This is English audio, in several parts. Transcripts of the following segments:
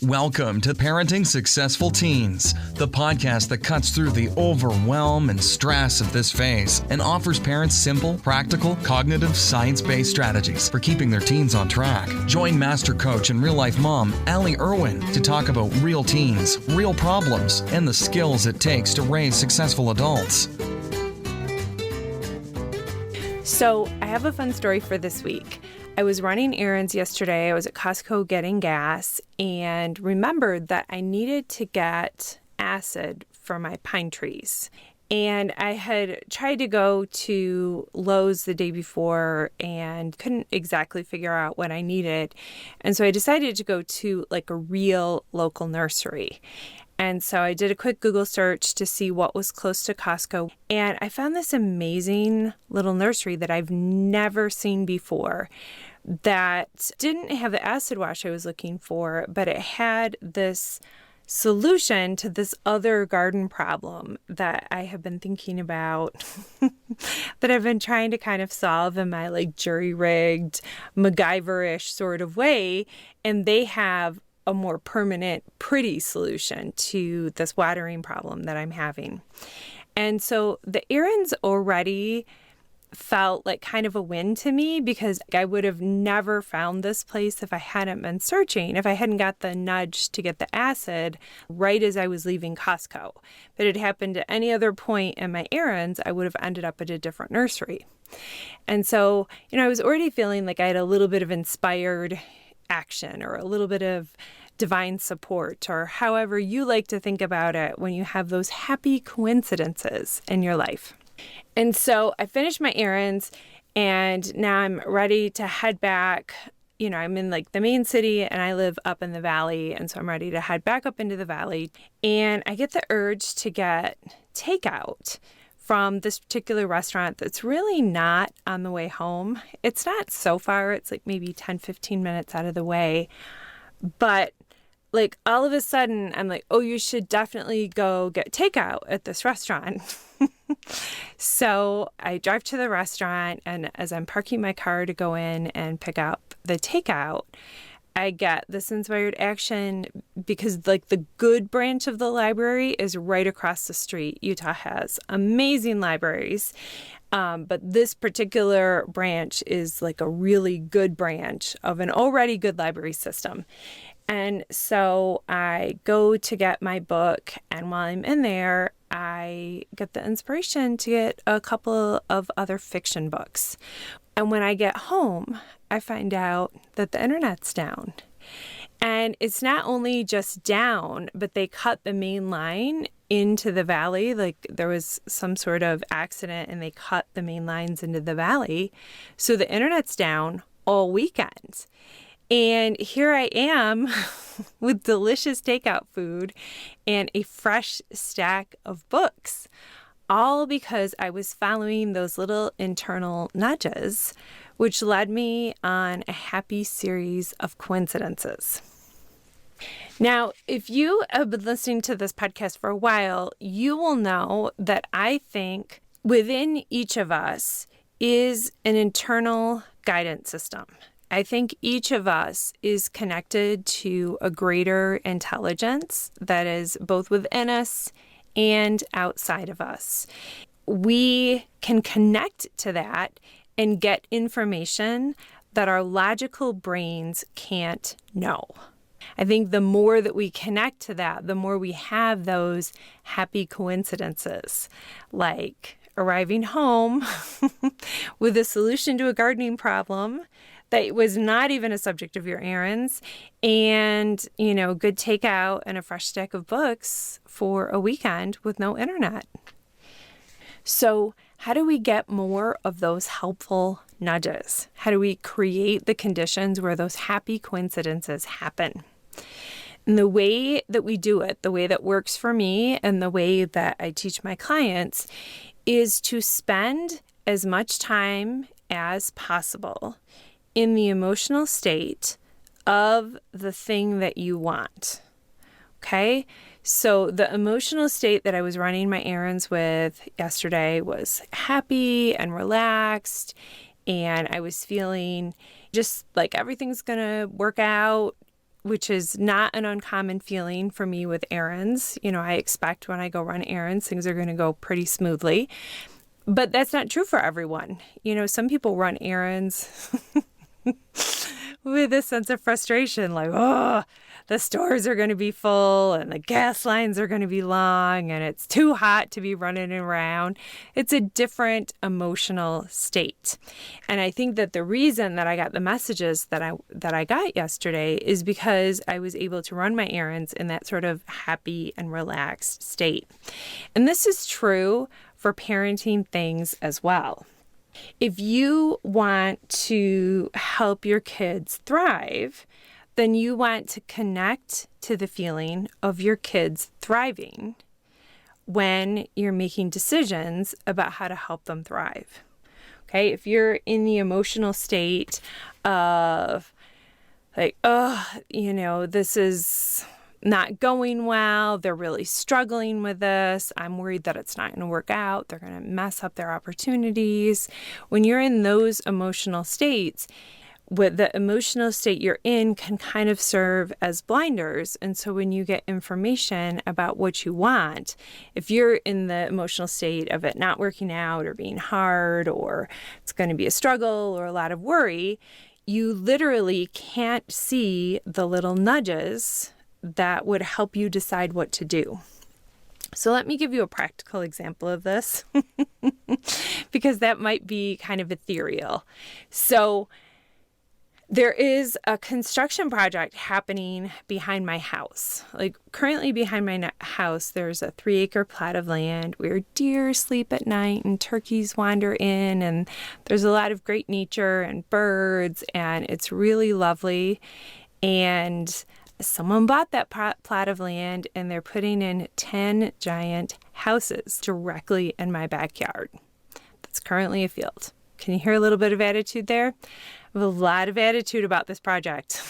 Welcome to Parenting Successful Teens, the podcast that cuts through the overwhelm and stress of this phase and offers parents simple, practical, cognitive, science-based strategies for keeping their teens on track. Join Master Coach and real-life mom, Allie Irwin, to talk about real teens, real problems, and the skills it takes to raise successful adults. So I have a fun story for this week. I was running errands yesterday. I was at Costco getting gas and remembered that I needed to get acid for my pine trees. And I had tried to go to Lowe's the day before and couldn't exactly figure out what I needed. And so I decided to go to like a real local nursery. And so I did a quick Google search to see what was close to Costco. And I found this amazing little nursery that I've never seen before that didn't have the acid wash I was looking for, but it had this solution to this other garden problem that I have been thinking about, that I've been trying to kind of solve in my like jury-rigged, MacGyver-ish sort of way. And they have a more permanent, pretty solution to this watering problem that I'm having. And so the errands already felt like kind of a win to me because I would have never found this place if I hadn't been searching, if I hadn't got the nudge to get the acid right as I was leaving Costco. But it happened at any other point in my errands, I would have ended up at a different nursery. And so, I was already feeling like I had a little bit of inspired action or a little bit of divine support, or however you like to think about it when you have those happy coincidences in your life. And so I finished my errands and now I'm ready to head back. I'm in like the main city and I live up in the valley. And so I'm ready to head back up into the valley. And I get the urge to get takeout from this particular restaurant that's really not on the way home. It's not so far. It's like maybe 10, 15 minutes out of the way. But like all of a sudden, I'm like, oh, you should definitely go get takeout at this restaurant. So I drive to the restaurant, and as I'm parking my car to go in and pick up the takeout, I get this inspired action because like the good branch of the library is right across the street. Utah has amazing libraries. But this particular branch is like a really good branch of an already good library system. And so I go to get my book, and while I'm in there, I get the inspiration to get a couple of other fiction books. And when I get home, I find out that the internet's down. And it's not only just down, but they cut the main line into the valley. Like there was some sort of accident and they cut the main lines into the valley. So the internet's down all weekend. And here I am with delicious takeout food and a fresh stack of books, all because I was following those little internal nudges, which led me on a happy series of coincidences. Now, if you have been listening to this podcast for a while, you will know that I think within each of us is an internal guidance system. I think each of us is connected to a greater intelligence that is both within us and outside of us. We can connect to that and get information that our logical brains can't know. I think the more that we connect to that, the more we have those happy coincidences, like arriving home with a solution to a gardening problem that was not even a subject of your errands, and, good takeout and a fresh stack of books for a weekend with no internet. So how do we get more of those helpful nudges? How do we create the conditions where those happy coincidences happen? And the way that we do it, the way that works for me and the way that I teach my clients is to spend as much time as possible in the emotional state of the thing that you want. Okay? So the emotional state that I was running my errands with yesterday was happy and relaxed, and I was feeling just like everything's going to work out which is not an uncommon feeling for me with errands. I expect when I go run errands, things are going to go pretty smoothly. But that's not true for everyone. Some people run errands with a sense of frustration, like, oh, the stores are going to be full and the gas lines are going to be long and it's too hot to be running around. It's a different emotional state. And I think that the reason that I got the messages that I got yesterday is because I was able to run my errands in that sort of happy and relaxed state. And this is true for parenting things as well. If you want to help your kids thrive, then you want to connect to the feeling of your kids thriving when you're making decisions about how to help them thrive. Okay, if you're in the emotional state of like, this is not going well, they're really struggling with this, I'm worried that it's not going to work out, they're going to mess up their opportunities. When you're in those emotional states, what the emotional state you're in can kind of serve as blinders. And so when you get information about what you want, if you're in the emotional state of it not working out or being hard or it's going to be a struggle or a lot of worry, you literally can't see the little nudges that would help you decide what to do. So let me give you a practical example of this because that might be kind of ethereal. So there is a construction project happening behind my house. Like currently behind my house, there's a 3-acre plot of land where deer sleep at night and turkeys wander in, and there's a lot of great nature and birds, and it's really lovely. And someone bought that plot of land and they're putting in 10 giant houses directly in my backyard. That's currently a field. Can you hear a little bit of attitude there? I have a lot of attitude about this project.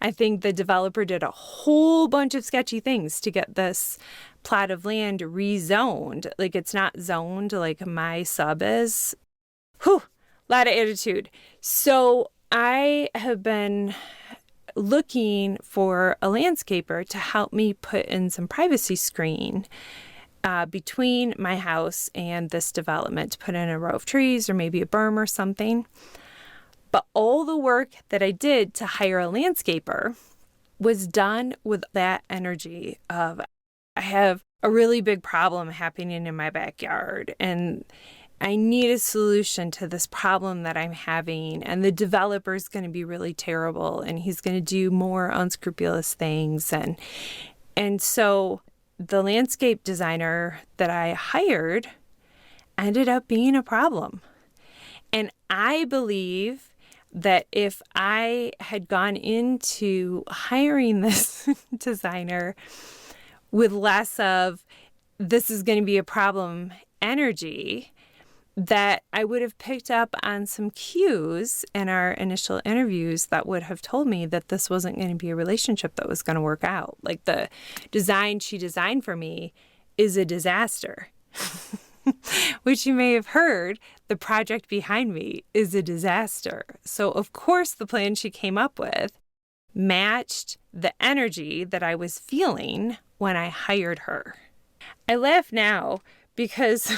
I think the developer did a whole bunch of sketchy things to get this plot of land rezoned. Like it's not zoned like my sub is. Whew, a lot of attitude. So I have been looking for a landscaper to help me put in some privacy screen between my house and this development, to put in a row of trees or maybe a berm or something. But all the work that I did to hire a landscaper was done with that energy of, I have a really big problem happening in my backyard and I need a solution to this problem that I'm having. And the developer's going to be really terrible and he's going to do more unscrupulous things. And so the landscape designer that I hired ended up being a problem. And I believe that if I had gone into hiring this designer with less of this is going to be a problem energy, that I would have picked up on some cues in our initial interviews that would have told me that this wasn't going to be a relationship that was going to work out. Like the design she designed for me is a disaster. Which you may have heard, the project behind me is a disaster. So of course the plan she came up with matched the energy that I was feeling when I hired her. I laugh now because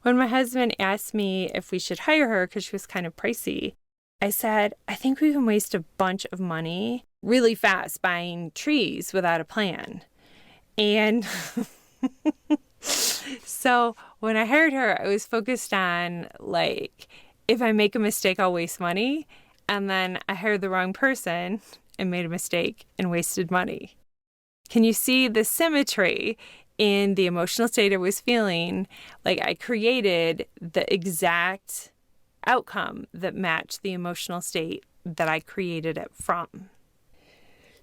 when my husband asked me if we should hire her because she was kind of pricey, I said, I think we can waste a bunch of money really fast buying trees without a plan. And so when I hired her, I was focused on, like, if I make a mistake, I'll waste money. And then I hired the wrong person and made a mistake and wasted money. Can you see the symmetry in the emotional state I was feeling? Like I created the exact outcome that matched the emotional state that I created it from.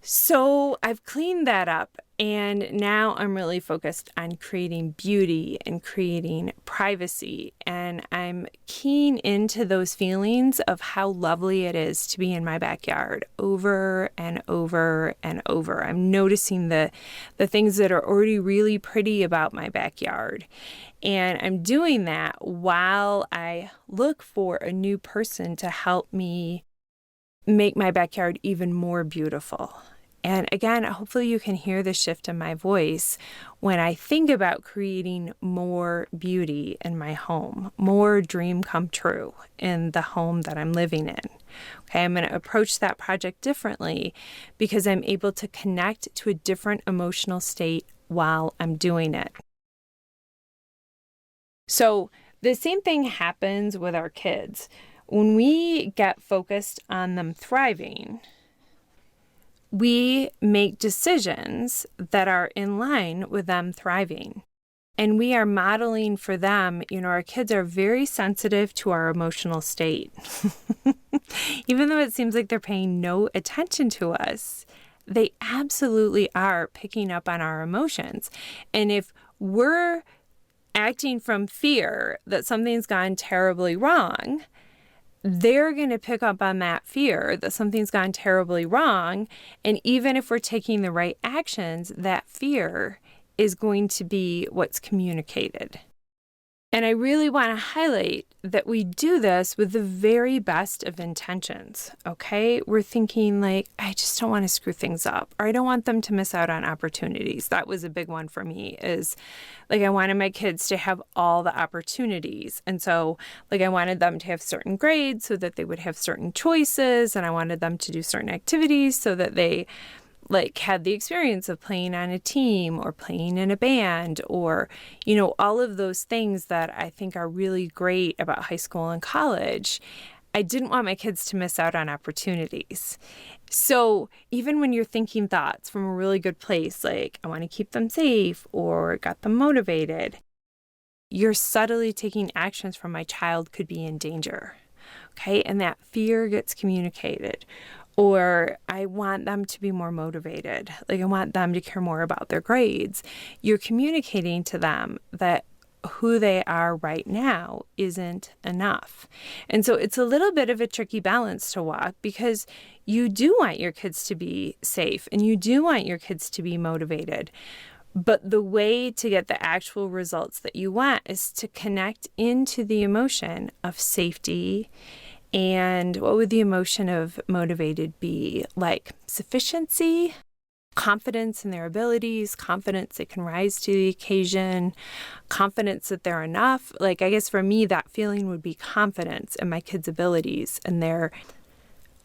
So I've cleaned that up, and now I'm really focused on creating beauty and creating privacy, and I'm keen into those feelings of how lovely it is to be in my backyard over and over and over. I'm noticing the things that are already really pretty about my backyard, and I'm doing that while I look for a new person to help me make my backyard even more beautiful. And again, hopefully you can hear the shift in my voice when I think about creating more beauty in my home, more dream come true in the home that I'm living in. Okay, I'm going to approach that project differently because I'm able to connect to a different emotional state while I'm doing it. So the same thing happens with our kids. When we get focused on them thriving, we make decisions that are in line with them thriving. And we are modeling for them, our kids are very sensitive to our emotional state. Even though it seems like they're paying no attention to us, they absolutely are picking up on our emotions. And if we're acting from fear that something's gone terribly wrong, they're going to pick up on that fear that something's gone terribly wrong. And even if we're taking the right actions, that fear is going to be what's communicated. And I really want to highlight that we do this with the very best of intentions, okay? We're thinking like, I just don't want to screw things up, or I don't want them to miss out on opportunities. That was a big one for me, is like I wanted my kids to have all the opportunities. And so like I wanted them to have certain grades so that they would have certain choices, and I wanted them to do certain activities so that they like had the experience of playing on a team or playing in a band, or, all of those things that I think are really great about high school and college. I didn't want my kids to miss out on opportunities. So even when you're thinking thoughts from a really good place, like I want to keep them safe or got them motivated, you're subtly taking actions from my child could be in danger. Okay. And that fear gets communicated. Or I want them to be more motivated. Like I want them to care more about their grades. You're communicating to them that who they are right now isn't enough. And so it's a little bit of a tricky balance to walk, because you do want your kids to be safe and you do want your kids to be motivated. But the way to get the actual results that you want is to connect into the emotion of safety. And what would the emotion of motivated be? Like sufficiency, confidence in their abilities, confidence they can rise to the occasion, confidence that they're enough. Like, I guess for me, that feeling would be confidence in my kids' abilities and their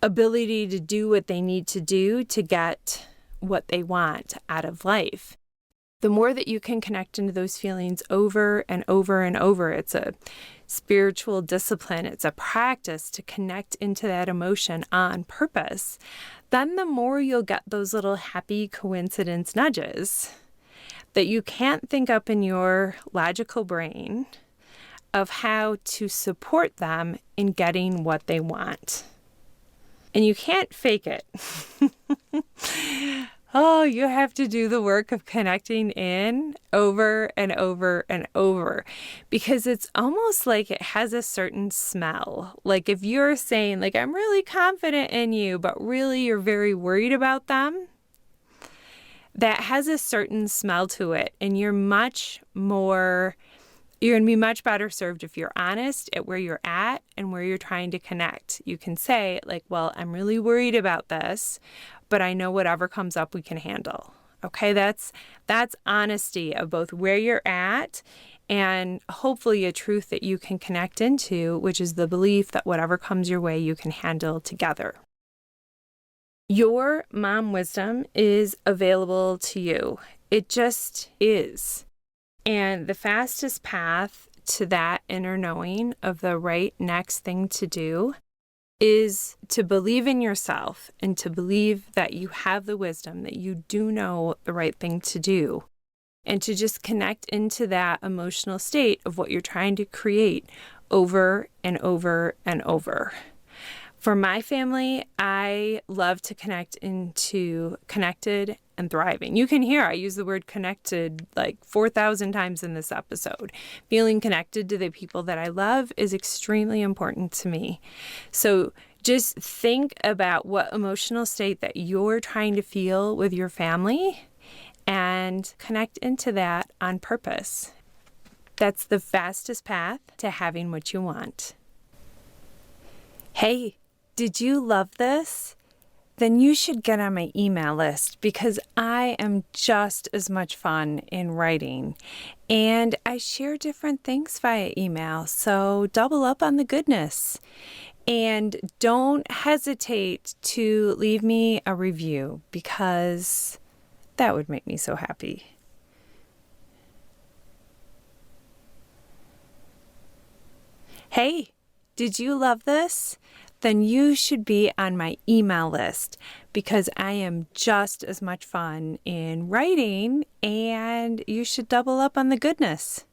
ability to do what they need to do to get what they want out of life. The more that you can connect into those feelings over and over and over, it's a spiritual discipline, it's a practice to connect into that emotion on purpose, then the more you'll get those little happy coincidence nudges that you can't think up in your logical brain of how to support them in getting what they want. And you can't fake it. Oh, you have to do the work of connecting in over and over and over, because it's almost like it has a certain smell. Like if you're saying like, I'm really confident in you, but really you're very worried about them, that has a certain smell to it. And you're going to be much better served if you're honest at where you're at and where you're trying to connect. You can say like, well, I'm really worried about this, but I know whatever comes up we can handle. Okay, that's honesty of both where you're at and hopefully a truth that you can connect into, which is the belief that whatever comes your way you can handle together. Your mom wisdom is available to you. It just is. And the fastest path to that inner knowing of the right next thing to do is to believe in yourself and to believe that you have the wisdom, that you do know the right thing to do, and to just connect into that emotional state of what you're trying to create over and over and over. For my family, I love to connect into connected and thriving. You can hear I use the word connected like 4,000 times in this episode. Feeling connected to the people that I love is extremely important to me. So just think about what emotional state that you're trying to feel with your family and connect into that on purpose. That's the fastest path to having what you want. Hey, Did you love this? Then you should get on my email list because I am just as much fun in writing. And I share different things via email, so double up on the goodness. And don't hesitate to leave me a review because that would make me so happy. Hey, did you love this? Then you should be on my email list because I am just as much fun in writing and you should double up on the goodness.